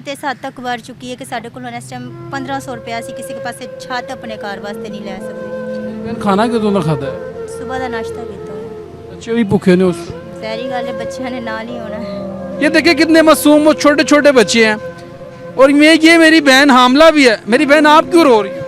हालत इस हद तक बढ़ चुकी है कि साढ़े को इस टाइम 1500 रुपया असी किसी के पास छत अपने घर वास्ते नहीं लै सकते। खाना कितों का खाता है? सुबह का नाश्ता किया है। बच्चे भी भूखे ने उस सारी गल है, बच्चों ने नाल ही होना है। ये देखिए कितने मासूम और छोटे छोटे बच्चे हैं। और ये मेरी बहन हामला भी है। मेरी बहन आप क्यों रो रही हो?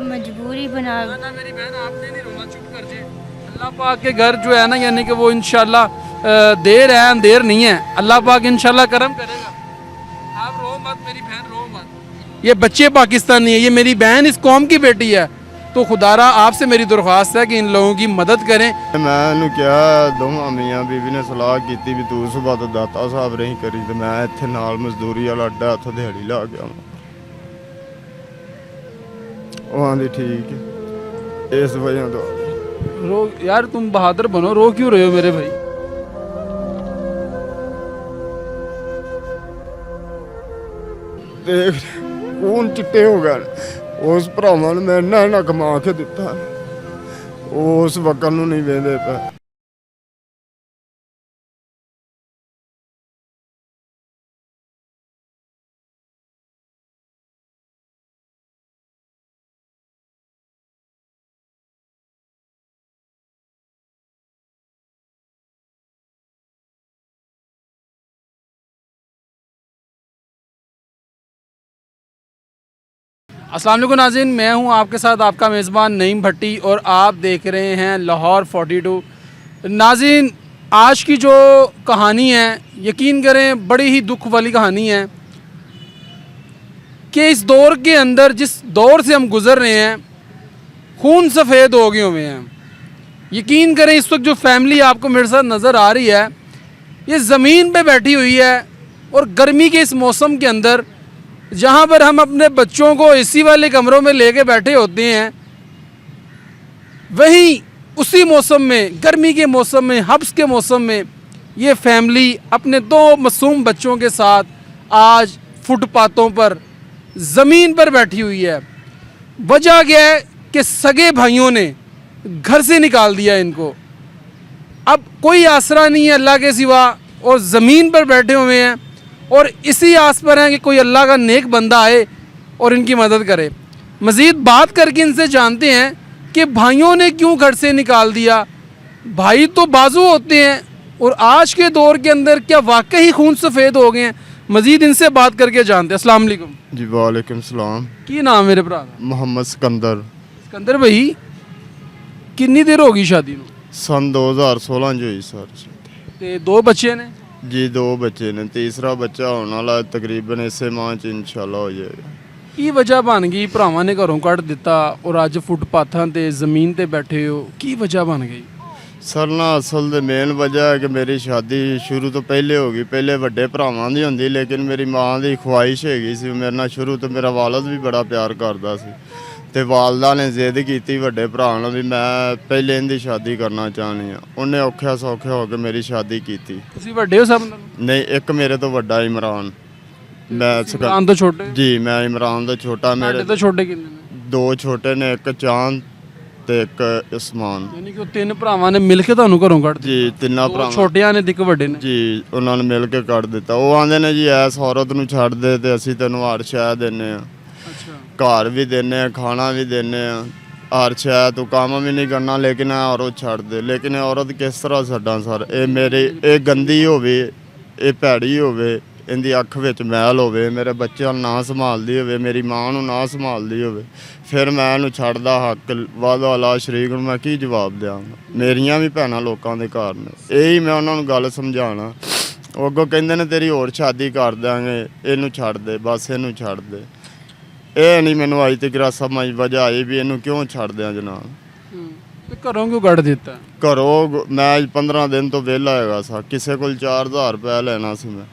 मजबूरी बना। ना मेरी बहन आपने नहीं रोना, चुप कर जी। अल्लाह पाक के घर जो है ना, यानी कि वो इंशाल्लाह देर है अंधेर नहीं है। अल्लाह पाक इंशाल्लाह करम करेगा। आप रो मत मेरी बहन, रो मत। ये बच्चे पाकिस्तानी है, ये मेरी बहन इस कौम की बेटी है। तो खुदारा आपसे मेरी दरख्वास्त है कि इन लोगों की मदद करें। मैं क्या दोवां मियाँ बीवी ने सलाह की भी तू सुबह तो दाता साहब रही करी, तो मैं इत्थे नाल मजदूरी वाला अड्डा उत्थे दिहाड़ी ला गया। वो आंदी ठीक है, इस वजह तो रो यार, तुम बहादुर बनो, रो क्यों रहे हो मेरे भाई? देख खून चिट्टे हो गए। उस भरावां ने मैं इन्ना कमा के दिता, उस वक्त नूं नहीं वेंदे पे। अस्सलाम वालेकुम नाज़रीन, मैं हूं आपके साथ आपका मेज़बान नईम भट्टी और आप देख रहे हैं लाहौर 42। नाज़रीन, आज की जो कहानी है, यकीन करें बड़ी ही दुख वाली कहानी है कि इस दौर के अंदर, जिस दौर से हम गुज़र रहे हैं, खून सफ़ेद हो गए हुए हैं। यकीन करें इस वक्त जो फैमिली आपको मेरे साथ नज़र आ रही है, ये ज़मीन पे बैठी हुई है और गर्मी के इस मौसम के अंदर जहाँ पर हम अपने बच्चों को एसी वाले कमरों में लेके बैठे होते हैं, वहीं उसी मौसम में, गर्मी के मौसम में, हब्स के मौसम में, ये फैमिली अपने 2 मासूम बच्चों के साथ आज फुटपाथों पर, ज़मीन पर बैठी हुई है। वजह क्या है कि सगे भाइयों ने घर से निकाल दिया इनको। अब कोई आसरा नहीं है अल्लाह के सिवा और ज़मीन पर बैठे हुए हैं और इसी आस पर हैं कि कोई अल्लाह का नेक बंदा आए और इनकी मदद करे। मज़ीद बात करके इनसे जानते हैं कि भाइयों ने क्यों घर से निकाल दिया। भाई तो बाजू होते हैं और आज के दौर के अंदर क्या वाकई ही खून सफ़ेद हो गए हैं। मज़ीद इनसे बात करके जानते हैं। अस्सलाम वालेकुम जी। वालेकुम सलाम। की नाम मेरे भरा? मोहम्मद सिकंदर। सिकंदर भाई, कितनी देर होगी शादी में? सन 2016 जो हुई सर। ते 2 बच्चे ने? जी 2 बच्चे ने, तीसरा बच्चा होने वाला तकरीबन इसे माह च इंशाल्लाह हो जाएगा। की वजह बन गई भरावां ने घरों कढ़ दिता और अज फुटपाथां ते ज़मीन ते बैठे हो, की वजह बन गई? सर ना असल दे मेन वजह है कि मेरी शादी शुरू तो पहले हो गई। पहले वड्डे भरावां दी होंदी, लेकिन मेरी माँ की ख्वाहिश हैगी सी मेरे नाल शुरू तो। मेरा वालद भी बड़ा प्यार करदा सी ते वालदा ने जिद की वड्डे भरा ने भी मैं पहले इनकी शादी करना चाहनी है। उन्हें औख्या सौख्या होकर मेरी शादी की। तुसीं वड्डे हो सब नालों? नहीं, एक मेरे तो वड्डा इमरान। मैं इमरान तो छोटे? जी मैं इमरान तो छोटा। मेरे तो छोटे किन्ने ने? 2 छोटे ने, एक चांद ते एक उस्मान। यानी कि 3 भरावां ने मिल के तुहानूं घरों कढ़ जी 3 भरा छोटियां ने ते एक वड्डे ने? जी उन्होंने मिल के कढ़ दिता। वो आंदे ने जी ऐस औरत नूं छड्ड दे ते असीं तैनूं हर शै दिंदे आ, घर भी देने, खाना भी देने, हर शै, तू काम भी नहीं करना, लेकिन औरत छड़ दे। लेकिन औरत किस तरह छड्डां सर? ये मेरी ये गंदी होवे, ये भैड़ी होवे, इनदी अख विच मैल होवे, मेरे बच्चों ना संभालदी होवे, मेरी मां नूं ना संभालदी होवे, फिर मैं इहनूं छड्डदा हक वादा अला शरीक नूं मैं की जवाब देवांगा? मेरियां भी भैणां लोकां दे घर ने। यही मैं उन्हां नूं गल समझाना। ਉਹ ਅੱਗੋਂ ਕਹਿੰਦੇ ਨੇ ਤੇਰੀ ਹੋਰ ਸ਼ਾਦੀ ਕਰ ਦਾਂਗੇ, ਇਹਨੂੰ ਛੱਡ ਦੇ, ਬਸ ਇਹਨੂੰ ਛੱਡ ਦੇ। ਇਹ ਨਹੀਂ ਮੈਨੂੰ ਅੱਜ ਤੱਕ ਸਮਝ ਵਜ੍ਹਾ ਆਈ ਵੀ ਇਹਨੂੰ ਕਿਉਂ ਛੱਡ ਦਿਆਂ ਜਨਾਬ। ਤੇ ਘਰੋਂ ਕਿਉਂ ਕੱਢ ਦਿੱਤਾ? ਘਰੋਂ ਮੈਂ 15 ਦਿਨ ਤੋਂ ਵਿਹਲਾ ਹੈਗਾ ਸਾਂ। ਕਿਸੇ ਕੋਲ 4000 ਰੁਪਏ ਲੈਣਾ ਸੀ। ਮੈਂ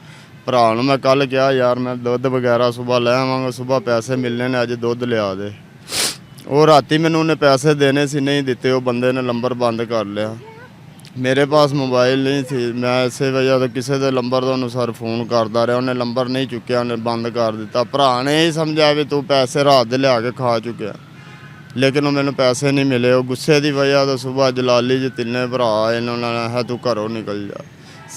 ਭਰਾ ਨੂੰ ਮੈਂ ਕੱਲ ਕਿਹਾ ਯਾਰ ਮੈਂ ਦੁੱਧ ਵਗੈਰਾ ਸੁਬਾਹ ਲੈ ਆਵਾਂਗਾ, ਸੁਬਾਹ ਪੈਸੇ ਮਿਲਣੇ ਨੇ, ਅੱਜ ਦੁੱਧ ਲਿਆ ਦੇ। ਉਹ ਰਾਤੀ ਮੈਨੂੰ ਉਹਨੇ ਪੈਸੇ ਦੇਣੇ ਸੀ, ਨਹੀਂ ਦਿੱਤੇ। ਉਹ ਬੰਦੇ ਨੇ ਨੰਬਰ ਬੰਦ ਕਰ ਲਿਆ। मेरे पास मोबाइल नहीं थी, मैं इसे वजह तो किसी के नंबर के अनुसार फ़ोन करता रहा। उन्हें नंबर नहीं चुकया, उन्हें बंद कर दिता। भरा ने ही समझा भी तू पैसे रात दे लिया के खा चुके, लेकिन मैंने पैसे नहीं मिले। वो गुस्से की वजह तो सुबह जलाली च 3 भरा आए, उन्होंने है तू घरों निकल जा।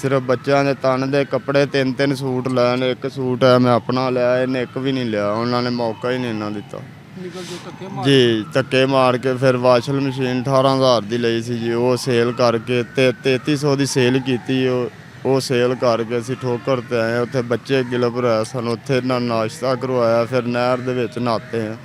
ਸਿਰਫ ਬੱਚਿਆਂ ਦੇ ਤਨ ਦੇ ਕੱਪੜੇ 3-3 ਸੂਟ ਲੈਣ, ਇੱਕ ਸੂਟ ਹੈ ਮੈਂ ਆਪਣਾ ਲਿਆ, ਇਹਨੇ ਇੱਕ ਵੀ ਨਹੀਂ ਲਿਆ, ਉਹਨਾਂ ਨੇ ਮੌਕਾ ਹੀ ਨਹੀਂ ਇਹਨਾਂ ਦਿੱਤਾ ਨਿਕਲ ਜੋ ਧੱਕੇ ਮਾਰ ਜੀ। ਧੱਕੇ ਮਾਰ ਕੇ ਫਿਰ ਵਾਸ਼ਿੰਗ ਮਸ਼ੀਨ 18,000 ਦੀ ਲਈ ਸੀ ਜੀ, ਉਹ ਸੇਲ ਕਰਕੇ ਤੇ 3300 ਦੀ ਸੇਲ ਕੀਤੀ। ਉਹ ਸੇਲ ਕਰਕੇ ਅਸੀਂ ਠੋਕਰ ਤੇ ਆਏ, ਉੱਥੇ ਬੱਚੇ ਗਿਲਬ ਰਹੇ ਸਾਨੂੰ, ਉੱਥੇ ਨਾ ਨਾਸ਼ਤਾ ਕਰਵਾਇਆ, ਫਿਰ ਨਹਿਰ ਦੇ ਵਿੱਚ ਨਹਾਤੇ ਆ।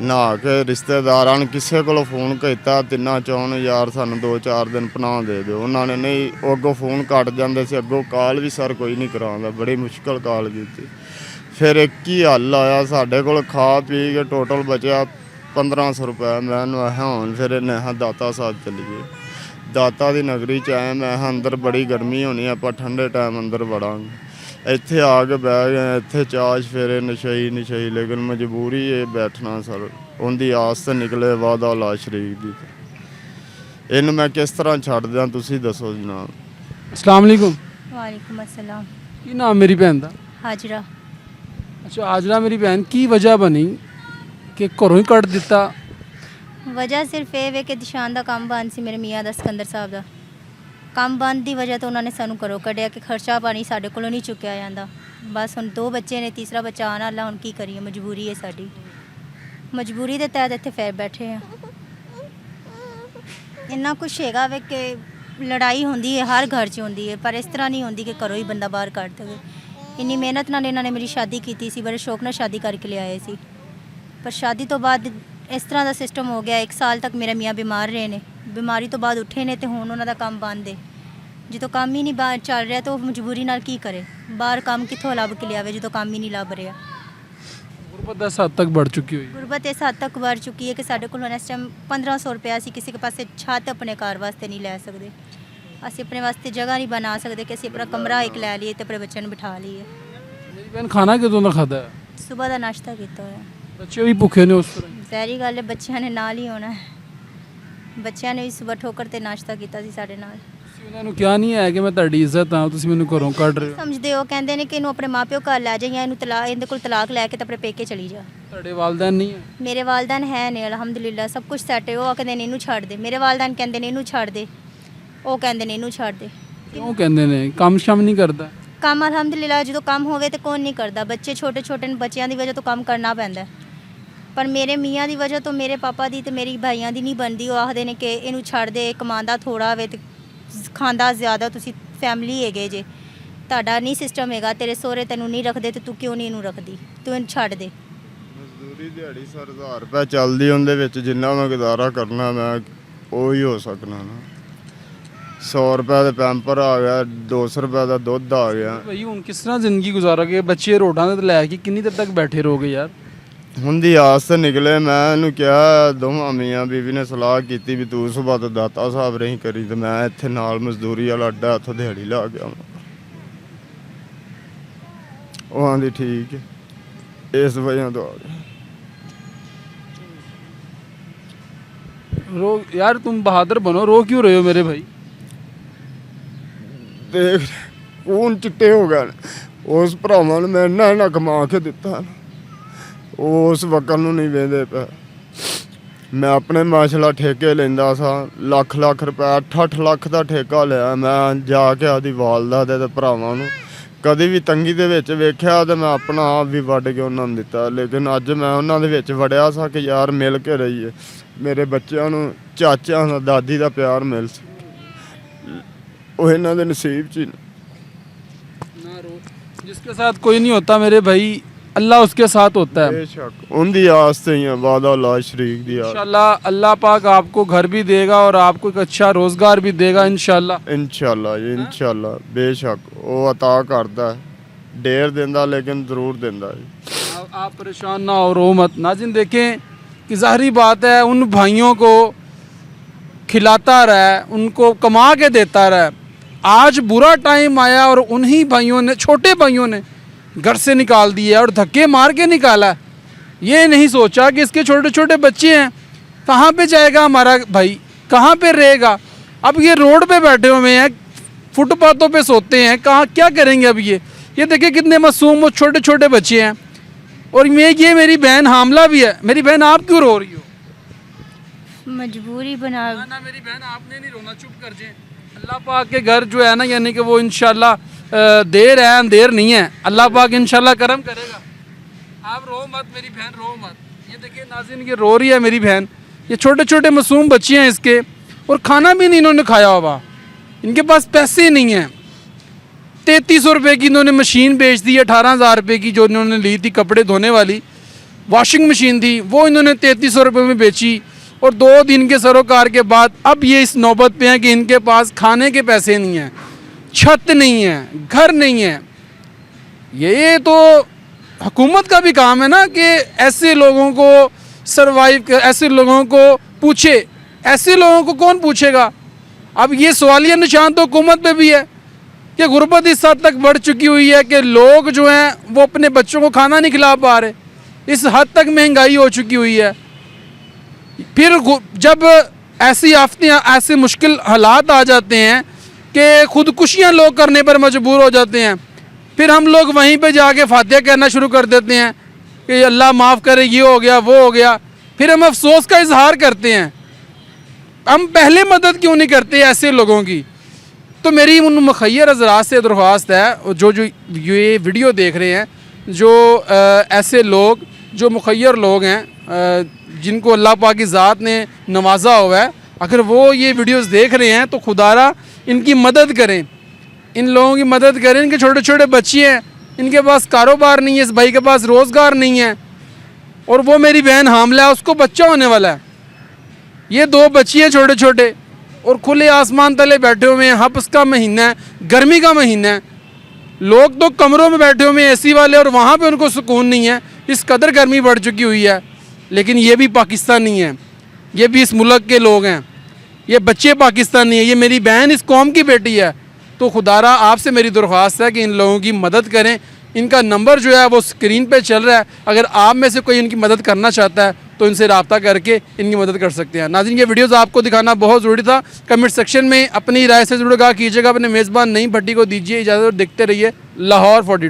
ਨਹਾ ਕੇ ਰਿਸ਼ਤੇਦਾਰਾਂ ਨੇ ਕਿਸੇ ਕੋਲੋਂ ਫੋਨ ਕੀਤਾ, ਤਿੰਨਾਂ ਚੌਂ ਯਾਰ ਸਾਨੂੰ 2-4 ਦਿਨ ਪਨਾਹ ਦੇ ਦਿਓ। ਉਹਨਾਂ ਨੇ ਨਹੀਂ, ਉਹ ਅੱਗੋਂ ਫੋਨ ਕੱਟ ਜਾਂਦੇ ਸੀ, ਅੱਗੋਂ ਕਾਲ ਵੀ ਸਰ ਕੋਈ ਨਹੀਂ ਕਰਾਉਂਦਾ, ਬੜੀ ਮੁਸ਼ਕਲ ਕਾਲ ਕੀਤੀ। ਫਿਰ ਇੱਕ ਹੀ ਹੱਲ ਆਇਆ ਸਾਡੇ ਕੋਲ, ਖਾ ਪੀ ਕੇ ਟੋਟਲ ਬਚਿਆ 1500 ਰੁਪਏ। ਮੈਂ ਨਵਾਇਆ ਹੁਣ ਫਿਰ ਇਹਨੇ ਦਾਤਾ ਸਾਹਿਬ ਚਲੀਏ, ਦਾਤਾ ਦੀ ਨਗਰੀ 'ਚ ਆਏ। ਮੈਂ ਅੰਦਰ ਬੜੀ ਗਰਮੀ ਹੋਣੀ, ਆਪਾਂ ਠੰਡੇ ਟਾਈਮ ਅੰਦਰ ਵੜਾਂਗੇ। ਇੱਥੇ ਆ ਕੇ ਬਹਿ ਗਏ, ਇੱਥੇ ਚਾਸ਼ ਫੇਰੇ ਨਸ਼ਈ ਲੇਕਿਨ ਮਜਬੂਰੀ ਇਹ ਬੈਠਣਾ ਸਰ। ਉਹਦੀ ਆਸ ਤੇ ਨਿਕਲੇ ਵਾਦਾ ਲਾ ਸ਼ਰੀਕ ਦੀ, ਇਹਨੂੰ ਮੈਂ ਕਿਸ ਤਰ੍ਹਾਂ ਛੱਡ ਦਿਆਂ ਤੁਸੀਂ ਦੱਸੋ ਜਨਾਬ। अस्सलाम वालेकुम। ਵਾਲੇਕੁਮ ਅਸਲਾਮ। ਕੀ ਨਾਮ ਮੇਰੀ ਭੈਣ ਦਾ? ਹਾਜਰਾ। ਅੱਛਾ ਆਜਰਾ ਮੇਰੀ ਭੈਣ, ਕੀ ਵਜ੍ਹਾ ਬਣੀ ਕਿ ਘਰੋਂ ਹੀ ਕੱਢ ਦਿੱਤਾ? ਵਜ੍ਹਾ ਸਿਰਫ ਇਹ ਵੇ ਕਿ ਦਿਸ਼ਾਨ ਦਾ ਕੰਮ ਬੰਦ ਸੀ, ਮੇਰੇ ਮੀਆਂ ਦਾ ਸਿਕੰਦਰ ਸਾਹਿਬ ਦਾ ਕੰਮ ਬੰਦ ਦੀ ਵਜ੍ਹਾ ਤੋਂ ਉਹਨਾਂ ਨੇ ਸਾਨੂੰ ਘਰੋਂ ਕੱਢਿਆ ਕਿ ਖਰਚਾ ਪਾਣੀ ਸਾਡੇ ਕੋਲੋਂ ਨਹੀਂ ਚੁੱਕਿਆ ਜਾਂਦਾ। ਬਸ ਹੁਣ 2 ਬੱਚੇ ਨੇ, ਤੀਸਰਾ ਬੱਚਾ ਆਉਣ ਵਾਲਾ, ਹੁਣ ਕੀ ਕਰੀਏ, ਮਜਬੂਰੀ ਹੈ ਸਾਡੀ। ਮਜਬੂਰੀ ਦੇ ਤਹਿਤ ਇੱਥੇ ਫੇਰ ਬੈਠੇ ਆ। ਇੰਨਾ ਕੁਛ ਹੈਗਾ ਵੇ ਕਿ ਲੜਾਈ ਹੁੰਦੀ ਹੈ, ਹਰ ਘਰ 'ਚ ਹੁੰਦੀ ਹੈ, ਪਰ ਇਸ ਤਰ੍ਹਾਂ ਨਹੀਂ ਹੁੰਦੀ ਕਿ ਘਰੋਂ ਹੀ ਬੰਦਾ ਬਾਹਰ ਕੱਢ ਦੇਵੇ। ਇੰਨੀ ਮਿਹਨਤ ਨਾਲ ਇਹਨਾਂ ਨੇ ਮੇਰੀ ਸ਼ਾਦੀ ਕੀਤੀ ਸੀ, ਬੜੇ ਸ਼ੌਕ ਨਾਲ ਸ਼ਾਦੀ ਕਰਕੇ ਲਿਆਏ ਸੀ, ਪਰ ਸ਼ਾਦੀ ਤੋਂ ਬਾਅਦ ਇਸ ਤਰ੍ਹਾਂ ਦਾ ਸਿਸਟਮ ਹੋ ਗਿਆ। 1 ਸਾਲ ਤੱਕ ਮੇਰੇ ਮੀਆਂ ਬਿਮਾਰ ਰਹੇ ਨੇ, ਬਿਮਾਰੀ ਤੋਂ ਬਾਅਦ ਉੱਠੇ ਨੇ ਤੇ ਹੁਣ ਉਹਨਾਂ ਦਾ ਕੰਮ ਬੰਦ ਹੈ। ਜਦੋਂ ਕੰਮ ਹੀ ਨਹੀਂ ਬਾਹਰ ਚੱਲ ਰਿਹਾ ਤਾਂ ਉਹ ਮਜਬੂਰੀ ਨਾਲ ਕੀ ਕਰੇ, ਬਾਹਰ ਕੰਮ ਕਿੱਥੋਂ ਲੱਭ ਕੇ ਲਿਆਵੇ ਜਦੋਂ ਕੰਮ ਹੀ ਨਹੀਂ ਲੱਭ ਰਿਹਾ। गुरबत 10 हद तक बढ़ चुकी हुई है। ਗੁਰਬਤ ਇਸ ਹੱਦ ਤੱਕ ਵੱਧ ਚੁੱਕੀ ਹੈ ਕਿ ਸਾਡੇ ਕੋਲ ਹੁਣ ਇਸ ਟਾਈਮ 1500 ਰੁਪਏ ਅਸੀਂ ਕਿਸੇ ਕੇ ਪਾਸੇ ਛੱਤ ਆਪਣੇ ਘਰ ਵਾਸਤੇ ਨਹੀਂ ਲੈ ਸਕਦੇ, ਅਸੀਂ ਆਪਣੇ ਵਾਸਤੇ ਜਗ੍ਹਾ ਨਹੀਂ ਬਣਾ ਸਕਦੇ ਕਿ ਅਸੀਂ ਆਪਣਾ ਕਮਰਾ ਇੱਕ ਲੈ ਲਈਏ ਤੇ ਆਪਣੇ ਬੱਚਿਆਂ ਨੂੰ ਬਿਠਾ ਲਈਏ। मेरी बहन खाना कितों का खाता है? ਸਵੇਰ ਦਾ ਨਾਸ਼ਤਾ ਕੀਤਾ ਹੋਇਆ। बच्चे भी भूखे ने उस तरह? ਜ਼ਹਿਰੀ ਗੱਲ ਹੈ, ਬੱਚਿਆਂ ਨੇ ਨਾਲ ਹੀ ਹੋਣਾ ਹੈ। ਬੱਚਿਆਂ ਨੇ ਵੀ ਸਵੇਰ ਠੋਕਰ ਤੇ ਨਾਸ਼ਤਾ ਕੀਤਾ ਸੀ ਸਾਡੇ ਨਾਲ। ਤੁਸੀਂ ਉਹਨਾਂ ਨੂੰ ਕਿਹਾ ਨਹੀਂ ਹੈ ਕਿ ਮੈਂ ਤੁਹਾਡੀ ਇੱਜ਼ਤ ਹਾਂ, ਤੁਸੀਂ ਮੈਨੂੰ ਘਰੋਂ ਕੱਢ ਰਹੇ ਹੋ? ਸਮਝਦੇ ਹੋ, ਕਹਿੰਦੇ ਨੇ ਕਿ ਇਹਨੂੰ ਆਪਣੇ ਮਾਪਿਓ ਘਰ ਲੈ ਜਾ ਜਾਂ ਇਹਨੂੰ ਤਲਾਕ, ਇਹਦੇ ਕੋਲ ਤਲਾਕ ਲੈ ਕੇ ਤੇ ਆਪਣੇ ਪੇਕੇ ਚਲੀ ਜਾ। ਤੁਹਾਡੇ ਵਾਲਦੈਨ ਨਹੀਂ ਹੈ? ਮੇਰੇ ਵਾਲਦਾਨ ਹੈ ਨੇ, ਅਲਹਮਦੁਲਿਲਾ ਸਭ ਕੁਝ ਸੈਟ ਹੈ। ਉਹ ਕਹਿੰਦੇ ਨੇ ਇਹਨੂੰ ਛੱਡ ਦੇ, ਮੇਰੇ ਵਾਲਦਾਨ ਕਹਿੰਦੇ ਨੇ ਇਹਨੂੰ ਛੱਡ ਦੇ, ਉਹ ਕਹਿੰਦੇ ਨੇ ਇਹਨੂੰ ਛੱਡ ਦੇ। ਕਿਉਂ ਕਹਿੰਦੇ ਨੇ? ਕੰਮ ਸ਼ਮ ਨਹੀਂ ਕਰਦਾ? ਕੰਮ ਅਲਹਮਦੁਲਿਲਾ ਜਦੋਂ ਕੰਮ ਹੋਵੇ ਤੇ ਕੌਣ ਨਹੀਂ ਕਰਦਾ। ਬੱਚੇ ਛੋਟੇ ਛੋਟੇ ਨੇ, ਬੱਚਿਆਂ ਦੀ ਵਜ੍ਹਾ ਤੋਂ ਕੰਮ ਕਰਨਾ ਪੈਂਦਾ, ਪਰ ਮੇਰੇ ਮੀਆਂ ਦੀ ਵਜ੍ਹਾ ਤੋਂ, ਮੇਰੇ ਪਾਪਾ ਦੀ ਤੇ ਮੇਰੀ ਭਾਈਆਂ ਦੀ ਨਹੀਂ ਬਣਦੀ। ਉਹ ਆਖਦੇ ਨੇ ਕਿ ਇਹਨੂੰ ਛੱਡ ਦੇ, ਕਮਾਉਂਦਾ ਥੋੜਾ ਹੋਵੇ ਤੇ ਖਾਂਦਾ ਜ਼ਿਆਦਾ, ਤੁਸੀਂ ਫੈਮਿਲੀ ਹੈਗੇ ਜੇ, ਤੁਹਾਡਾ ਨਹੀਂ ਸਿਸਟਮ ਹੈਗਾ, ਤੇਰੇ ਸਹੁਰੇ ਤੈਨੂੰ ਨਹੀਂ ਰੱਖਦੇ ਤੇ ਤੂੰ ਕਿਉਂ ਨਹੀਂ ਇਹਨੂੰ ਰੱਖਦੀ, ਤੂੰ ਇਹਨੂੰ ਛੱਡ ਦੇ। ਮਜ਼ਦੂਰੀ ਦਿਹਾੜੀ ਸਰ 1000 ਰੁਪਏ ਚੱਲਦੀ, ਉਹਦੇ ਵਿੱਚ ਜਿੰਨਾ ਮੈਂ ਗੁਜ਼ਾਰਾ ਕਰਨਾ ਮੈਂ ਉਹੀ ਹੋ ਸਕਣਾ ਨਾ। 100 ਰੁਪਏ ਦਾ ਪੈਂਪਰ ਆ ਗਿਆ, 200 ਰੁਪਏ ਦਾ ਦੁੱਧ ਆ ਗਿਆ। ਭਾਈ ਹੁਣ ਕਿਸ ਤਰ੍ਹਾਂ ਜ਼ਿੰਦਗੀ ਗੁਜ਼ਾਰੋਗੇ? ਬੱਚੇ ਰੋਡਾਂ ਤੇ ਲੈ ਕੇ ਕਿੰਨੀ ਦੇਰ ਤੱਕ ਬੈਠੇ ਰਹੋਗੇ ਯਾਰ? ਹੁਣ ਦੀ ਆਸ ਤੇ ਨਿਕਲੇ। ਮੈਂ ਇਹਨੂੰ ਕਿਹਾ, ਦੋਵਾਂ ਮੀਆਂ ਬੀਵੀ ਨੇ ਸਲਾਹ ਕੀਤੀ ਵੀ ਤੂੰ ਸੁਬਾਹ ਤੋਂ ਦਾਤਾ ਸਾਹਿਬ ਰਹੀ ਕਰੀ, ਤੇ ਮੈਂ ਇੱਥੇ ਨਾਲ ਮਜ਼ਦੂਰੀ ਵਾਲਾ ਅੱਡਾ ਉੱਥੋਂ ਦਿਹਾੜੀ ਲਾ ਗਿਆ। ਉਹ ਆਂਦੀ ਠੀਕ ਹੈ, ਇਸ ਵਜ੍ਹਾ ਤੋਂ ਆ ਗਿਆ। रो यार, तुम बहादुर बनो, रो क्यों रहे हो मेरे भाई? ਦੇਖ ਖੂਨ ਚਿੱਟੇ ਹੋ ਗਏ ਨੇ। ਉਸ ਭਰਾਵਾਂ ਨੂੰ ਮੈਂ ਇੰਨਾ ਕਮਾ ਕੇ ਦਿੱਤਾ ਨਾ, ਉਸ ਵਕਤ ਨੂੰ ਨਹੀਂ ਵੇਂਦੇ ਪਿਆ। ਮੈਂ ਆਪਣੇ ਮਾਸ਼ਾਅੱਲਾ ਠੇਕੇ ਲੈਂਦਾ ਸਾਂ, ਲੱਖ ਰੁਪਏ, 8 ਲੱਖ ਦਾ ਠੇਕਾ ਲਿਆ। ਮੈਂ ਜਾ ਕੇ ਆਦੀ ਵਾਲਦਾ ਦੇ ਭਰਾਵਾਂ ਨੂੰ ਕਦੇ ਵੀ ਤੰਗੀ ਦੇ ਵਿੱਚ ਵੇਖਿਆ ਤੇ ਮੈਂ ਆਪਣਾ ਆਪ ਵੀ ਵੱਢ ਕੇ ਉਹਨਾਂ ਨੂੰ ਦਿੱਤਾ। ਲੇਕਿਨ ਅੱਜ ਮੈਂ ਉਹਨਾਂ ਦੇ ਵਿੱਚ ਵੜਿਆ ਸਾਂ ਕਿ ਯਾਰ ਮਿਲ ਕੇ ਰਹੀਏ, ਮੇਰੇ ਬੱਚਿਆਂ ਨੂੰ ਚਾਚਿਆਂ ਦਾ, ਦਾਦੀ ਦਾ ਪਿਆਰ ਮਿਲ ਸਕੇ। ਉਹ ਇਹਨਾਂ ਦੇ ਨਸੀਬ 'ਚ ਹੀ ना रो, जिसके साथ कोई नहीं होता मेरे भाई, अल्लाह उसके साथ होता है। बेशक उनकी आस से ही है, वादा ला शरीक दी आस। इंशाल्लाह अल्लाह पाक आपको घर भी देगा और आपको एक अच्छा रोज़गार भी देगा इंशाल्लाह। इंशाल्लाह जी, इंशाल्लाह बेशक वो अता करता है, ढेर देंदा लेकिन ज़रूर देंदा है। आप परेशान ना हो, रो मत। नाज़रीन देखें कि ज़ाहिरी बात है, उन भाइयों को खिलाता रहा, उनको कमा के देता रहा। आज बुरा टाइम आया और उन्हीं भाइयों ने, छोटे भाइयों ने घर से निकाल दिया और धक्के मार के निकाला। ये नहीं सोचा कि इसके छोटे छोटे बच्चे हैं, कहाँ पे जाएगा हमारा भाई, कहाँ पे रहेगा। अब ये रोड पे बैठे हुए हैं, फुटपाथों पे सोते हैं, कहाँ क्या करेंगे अब ये देखिए कितने मासूम और छोटे छोटे बच्चे हैं। और ये मेरी बहन हामला भी है। मेरी बहन आप क्यों रो रही हो? मजबूरी बना, ना मेरी बहन आपने नहीं रोना, चुप कर जाए। अल्लाह पाक के घर जो है ना, यानी कि वो इंशाल्लाह देर है अंधेर नहीं है, अल्लाह पाक इंशाल्लाह करम करेगा। आप रो मत मेरी बहन, रो मत। ये देखिए नाज़रीन, ये रो रही है मेरी बहन। ये छोटे छोटे मासूम बच्चे हैं इसके, और खाना भी नहीं इन्होंने खाया हुआ, इनके पास पैसे नहीं हैं। 3300 रुपये की इन्होंने मशीन बेच दी, 18,000 रुपये की जो इन्होंने ली थी कपड़े धोने वाली वॉशिंग मशीन थी, वो इन्होंने 3300 रुपये में बेची। और 2 दिन के सरोकार के बाद अब ये इस नौबत पे हैं कि इनके पास खाने के पैसे नहीं हैं, छत नहीं है, घर नहीं है। ये तो हुकूमत का भी काम है ना कि ऐसे लोगों को सरवाइव, ऐसे लोगों को पूछे। ऐसे लोगों को कौन पूछेगा? अब ये सवालिया निशान तो हुकूमत पे भी है कि गुर्बत इस हद तक बढ़ चुकी हुई है कि लोग जो हैं वो अपने बच्चों को खाना नहीं खिला पा रहे। इस हद तक महंगाई हो चुकी हुई है। फिर जब ऐसी आफतें, ऐसे मुश्किल हालात आ जाते हैं कि खुदकुशियाँ लोग करने पर मजबूर हो जाते हैं, फिर हम लोग वहीं पे जाके फातिहा कहना शुरू कर देते हैं कि अल्लाह माफ़ करे, ये हो गया, वो हो गया। फिर हम अफसोस का इजहार करते हैं। हम पहले मदद क्यों नहीं करते ऐसे लोगों की? तो मेरी उन मुखैर हज़रात से दरख्वास्त है, जो ये वीडियो देख रहे हैं, जो ऐसे लोग जो मुखैर लोग हैं, जिनको अल्लाह पाक की ज़ात ने नवाजा हुआ है, अगर वो ये वीडियोस देख रहे हैं तो खुदारा इनकी मदद करें, इन लोगों की मदद करें। इनके छोटे छोटे बच्चे हैं, इनके पास कारोबार नहीं है, इस भाई के पास रोज़गार नहीं है, और वो मेरी बहन हामला है, उसको बच्चा होने वाला है। ये 2 बच्चे हैं छोटे छोटे, और खुले आसमान तले बैठे हुए हैं। हब्स का महीना है, गर्मी का महीना है, लोग तो कमरों में बैठे हुए हैं एसी वाले, और वहाँ पे उनको सुकून नहीं है। इस कदर गर्मी बढ़ चुकी हुई है। लेकिन ये भी पाकिस्तानी हैं, ये भी इस मुल्क के लोग हैं, ये बच्चे पाकिस्तानी हैं, ये मेरी बहन इस कौम की बेटी है। तो खुदारा आपसे मेरी दरख्वास्त है कि इन लोगों की मदद करें। इनका नंबर जो है वो स्क्रीन पे चल रहा है, अगर आप में से कोई इनकी मदद करना चाहता है तो इनसे रब्ता करके इनकी मदद कर सकते हैं। नाज़रीन, ये वीडियोज़ आपको दिखाना बहुत ज़रूरी था। कमेंट सेक्शन में अपनी राय से ज़रूर कहा कीजिएगा। अपने मेज़बान नईम भट्टी को दीजिए इजाज़त और देखते रहिए लाहौर 42।